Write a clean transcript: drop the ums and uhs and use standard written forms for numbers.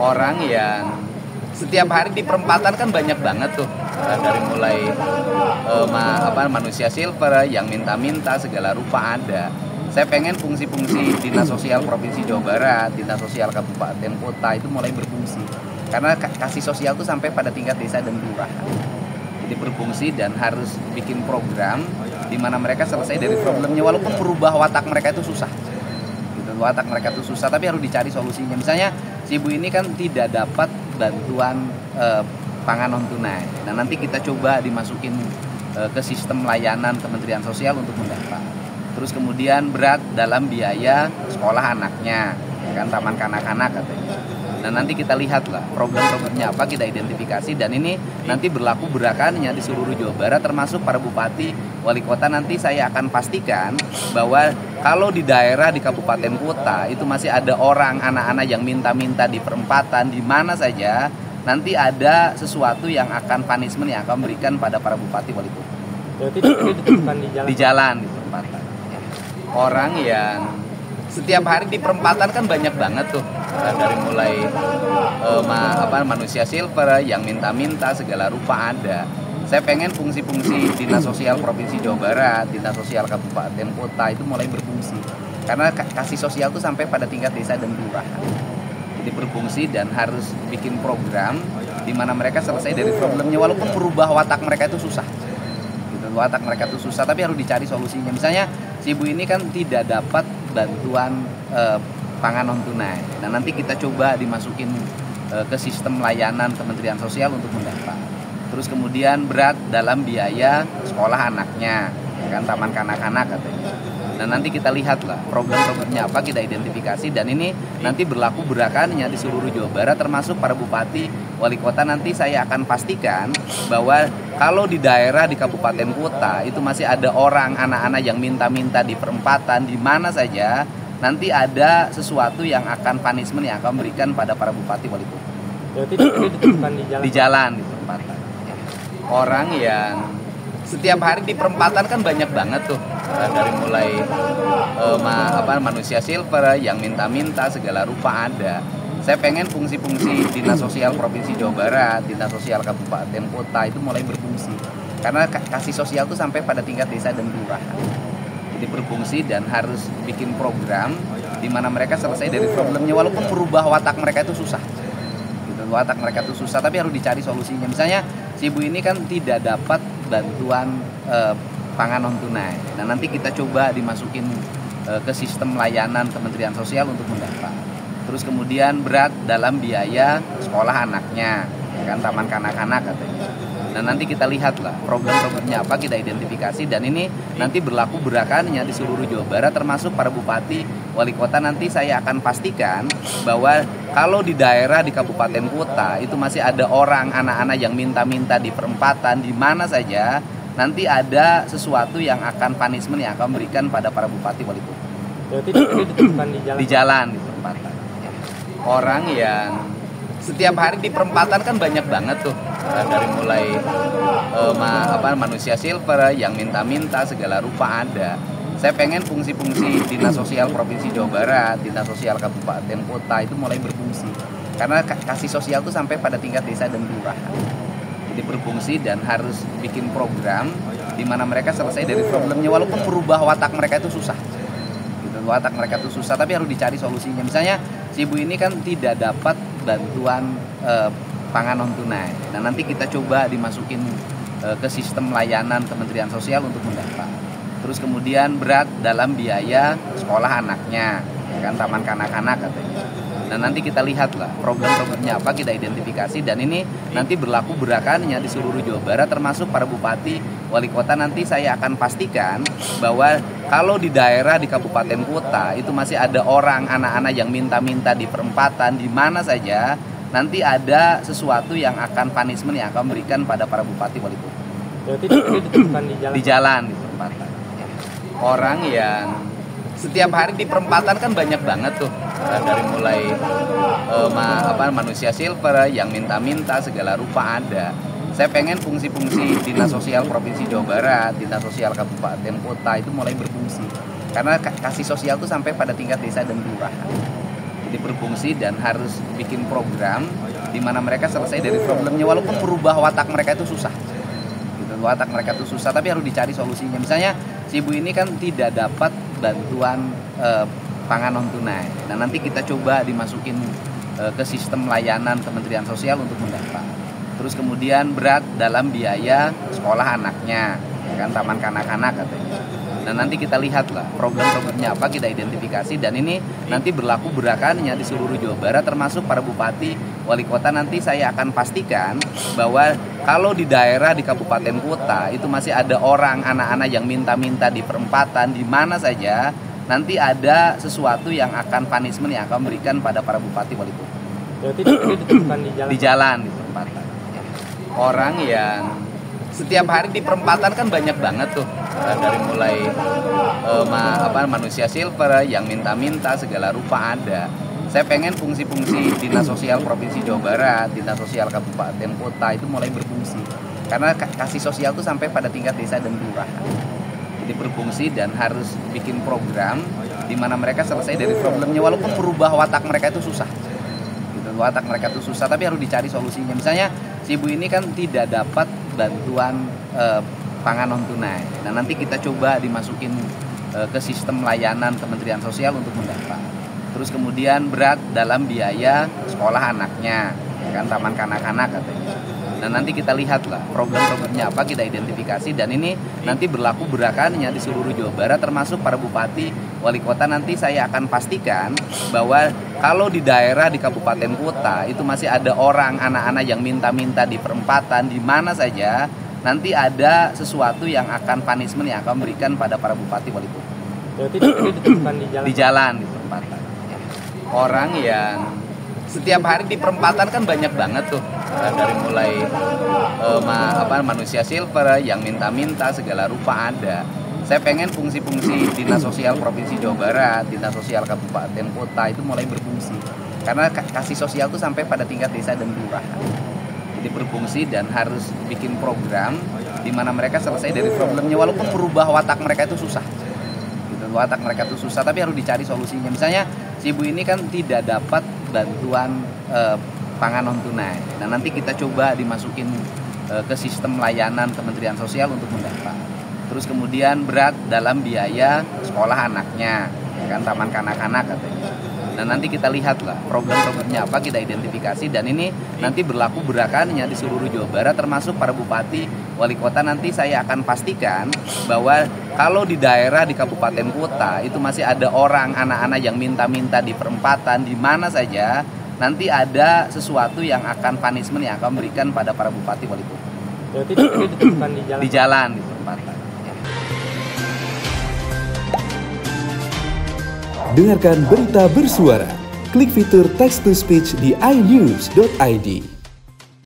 orang yang setiap hari di perempatan kan banyak banget tuh, dari mulai manusia silver yang minta-minta segala rupa ada. Saya pengen fungsi-fungsi Dinas Sosial Provinsi Jawa Barat, Dinas Sosial Kabupaten Kota itu mulai berfungsi. Karena kasih sosial itu sampai pada tingkat desa dan kelurahan. Jadi berfungsi dan harus bikin program di mana mereka selesai dari problemnya, walaupun merubah watak mereka itu susah. Gitu, watak mereka itu susah, tapi harus dicari solusinya. Misalnya si ibu ini kan tidak dapat bantuan pangan non tunai. Nah, nanti kita coba dimasukin ke sistem layanan Kementerian Sosial untuk mendapat. Terus kemudian berat dalam biaya sekolah anaknya, ya kan, taman kanak-kanak katanya. Nah, nanti kita lihatlah problem-problemnya apa, kita identifikasi, dan ini nanti berlaku berakannya di seluruh Jawa Barat, termasuk para bupati, wali kota. Nanti saya akan pastikan bahwa kalau di daerah, di kabupaten kota itu masih ada orang, anak-anak yang minta-minta di perempatan, di mana saja, nanti ada sesuatu yang akan punishment yang akan memberikan pada para bupati, wali kota. Berarti ditemukan di jalan? Di jalan, di perempatan. Orang yang setiap hari di perempatan kan banyak banget tuh, dari mulai manusia silver yang minta-minta segala rupa ada. Saya pengen fungsi-fungsi Dinas Sosial Provinsi Jawa Barat, Dinas Sosial Kabupaten Kota itu mulai berfungsi. Karena kasih sosial itu sampai pada tingkat desa dan kelurahan. Jadi berfungsi dan harus bikin program di mana mereka selesai dari problemnya, walaupun merubah watak mereka itu susah. Gitu, watak mereka itu susah, tapi harus dicari solusinya. Misalnya si ibu ini kan tidak dapat bantuan pangan non tunai. Nah, nanti kita coba dimasukin ke sistem layanan Kementerian Sosial untuk mendapat. Terus kemudian berat dalam biaya sekolah anaknya, ya kan, taman kanak-kanak katanya. Nah, nanti kita lihatlah problem-problemnya apa, kita identifikasi, dan ini nanti berlaku berakannya di seluruh Jawa Barat, termasuk para bupati, wali kota. Nanti saya akan pastikan bahwa kalau di daerah, di kabupaten kota itu masih ada orang, anak-anak yang minta-minta di perempatan, di mana saja, nanti ada sesuatu yang akan punishment yang akan memberikan pada para bupati, wali kota. Berarti ditemukan di jalan? Di jalan, di perempatan. Orang yang setiap hari di perempatan kan banyak banget tuh, dari mulai manusia silver yang minta-minta segala rupa ada. Saya pengen fungsi-fungsi Dinas Sosial Provinsi Jawa Barat, Dinas Sosial Kabupaten Kota itu mulai berfungsi. Karena kasih sosial itu sampai pada tingkat desa dan kelurahan. Jadi berfungsi dan harus bikin program di mana mereka selesai dari problemnya, walaupun merubah watak mereka itu susah. Gitu, watak mereka itu susah, tapi harus dicari solusinya. Misalnya si ibu ini kan tidak dapat bantuan pangan non tunai. Nah, nanti kita coba dimasukin ke sistem layanan Kementerian Sosial untuk mendapat. Terus kemudian berat dalam biaya sekolah anaknya, ya kan, taman kanak-kanak katanya. Nah, nanti kita lihatlah problem-problemnya apa, kita identifikasi, dan ini nanti berlaku berakannya di seluruh Jawa Barat, termasuk para bupati, wali kota. Nanti saya akan pastikan bahwa kalau di daerah, di kabupaten kota itu masih ada orang, anak-anak yang minta-minta di perempatan, di mana saja, nanti ada sesuatu yang akan punishment yang akan memberikan pada para bupati, wali kota. Berarti ditemukan di jalan? Di jalan, di perempatan. Orang yang setiap hari di perempatan kan banyak banget tuh, dari mulai manusia silver yang minta-minta segala rupa ada. Saya pengen fungsi-fungsi Dinas Sosial Provinsi Jawa Barat, Dinas Sosial Kabupaten Kota itu mulai berfungsi. Karena kasih sosial itu sampai pada tingkat desa dan kelurahan. Jadi berfungsi dan harus bikin program di mana mereka selesai dari problemnya, walaupun merubah watak mereka itu susah. Gitu, watak mereka itu susah, tapi harus dicari solusinya. Misalnya si ibu ini kan tidak dapat bantuan pangan non tunai. Nah, nanti kita coba dimasukin ke sistem layanan Kementerian Sosial untuk mendapat. Terus kemudian berat dalam biaya sekolah anaknya, ya kan, taman kanak-kanak katanya. Nah, nanti kita lihatlah problem-problemnya apa, kita identifikasi, dan ini nanti berlaku berakannya di seluruh Jawa Barat, termasuk para bupati, wali kota. Nanti saya akan pastikan bahwa kalau di daerah, di kabupaten kota itu masih ada orang, anak-anak yang minta-minta di perempatan, di mana saja, nanti ada sesuatu yang akan punishment yang akan memberikan pada para bupati, wali kota. Berarti ditemukan di jalan? Di jalan, di perempatan. Orang yang setiap hari di perempatan kan banyak banget tuh, dari mulai manusia silver yang minta-minta segala rupa ada. Saya pengen fungsi-fungsi Dinas Sosial Provinsi Jawa Barat, Dinas Sosial Kabupaten Kota itu mulai berfungsi. Karena kasih sosial itu sampai pada tingkat desa dan kelurahan. Jadi berfungsi dan harus bikin program di mana mereka selesai dari problemnya, walaupun merubah watak mereka itu susah. Gitu. Watak mereka itu susah, tapi harus dicari solusinya. Misalnya si ibu ini kan tidak dapat bantuan pangan non tunai. Nah, nanti kita coba dimasukin ke sistem layanan Kementerian Sosial untuk mendapat. Terus kemudian berat dalam biaya sekolah anaknya, ya kan, taman kanak-kanak katanya. Nah, nanti kita lihatlah problem-problemnya apa, kita identifikasi, dan ini nanti berlaku berakannya di seluruh Jawa Barat, termasuk para bupati, wali kota. Nanti saya akan pastikan bahwa kalau di daerah, di kabupaten kota itu masih ada orang, anak-anak yang minta-minta di perempatan, di mana saja, nanti ada sesuatu yang akan punishment yang akan memberikan pada para bupati, wali kota. Berarti ditemukan Di jalan, di perempatan. Orang yang setiap hari di perempatan kan banyak banget tuh, dari mulai manusia silver yang minta-minta segala rupa ada. Saya pengen fungsi-fungsi Dinas Sosial Provinsi Jawa Barat, Dinas Sosial Kabupaten Kota itu mulai berfungsi, karena kasih sosial itu sampai pada tingkat desa dan kelurahan. Jadi berfungsi dan harus bikin program di mana mereka selesai dari problemnya, walaupun merubah watak mereka itu susah. Gitu. Watak mereka itu susah, tapi harus dicari solusinya. Misalnya si ibu ini kan tidak dapat bantuan pangan non tunai. Nah, nanti kita coba dimasukin ke sistem layanan Kementerian Sosial untuk mendapat. Terus kemudian berat dalam biaya sekolah anaknya, ya kan, taman kanak-kanak katanya. Nah, nanti kita lihatlah problem-problemnya apa, kita identifikasi, dan ini nanti berlaku berakannya di seluruh Jawa Barat, termasuk para bupati, wali kota. Nanti saya akan pastikan bahwa kalau di daerah, di kabupaten kota itu masih ada orang, anak-anak yang minta-minta di perempatan, di mana saja, nanti ada sesuatu yang akan punishment yang akan memberikan pada para bupati, wali kota. Berarti ditemukan Di jalan, di perempatan. Orang yang setiap hari di perempatan kan banyak banget tuh, dari mulai manusia silver yang minta-minta segala rupa ada. Saya pengen fungsi-fungsi Dinas Sosial Provinsi Jawa Barat, Dinas Sosial Kabupaten Kota itu mulai berfungsi, karena kasih sosial itu sampai pada tingkat desa dan kelurahan. Jadi berfungsi dan harus bikin program di mana mereka selesai dari problemnya, walaupun merubah watak mereka itu susah. Gitu. Watak mereka itu susah, tapi harus dicari solusinya. Misalnya si ibu ini kan tidak dapat bantuan pangan non tunai. Nah, nanti kita coba dimasukin ke sistem layanan Kementerian Sosial untuk mendapat. Terus kemudian berat dalam biaya sekolah anaknya, ya kan, taman kanak-kanak katanya. Nah, nanti kita lihatlah problem-problemnya apa, kita identifikasi, dan ini nanti berlaku berakannya di seluruh Jawa Barat, termasuk para bupati, wali kota. Nanti saya akan pastikan bahwa kalau di daerah, di kabupaten kota itu masih ada orang, anak-anak yang minta-minta di perempatan, di mana saja, nanti ada sesuatu yang akan punishment yang akan memberikan pada para bupati, wali kota. Berarti ditemukan Di jalan, di perempatan. Dengarkan berita bersuara. Klik fitur text to speech di inews.id.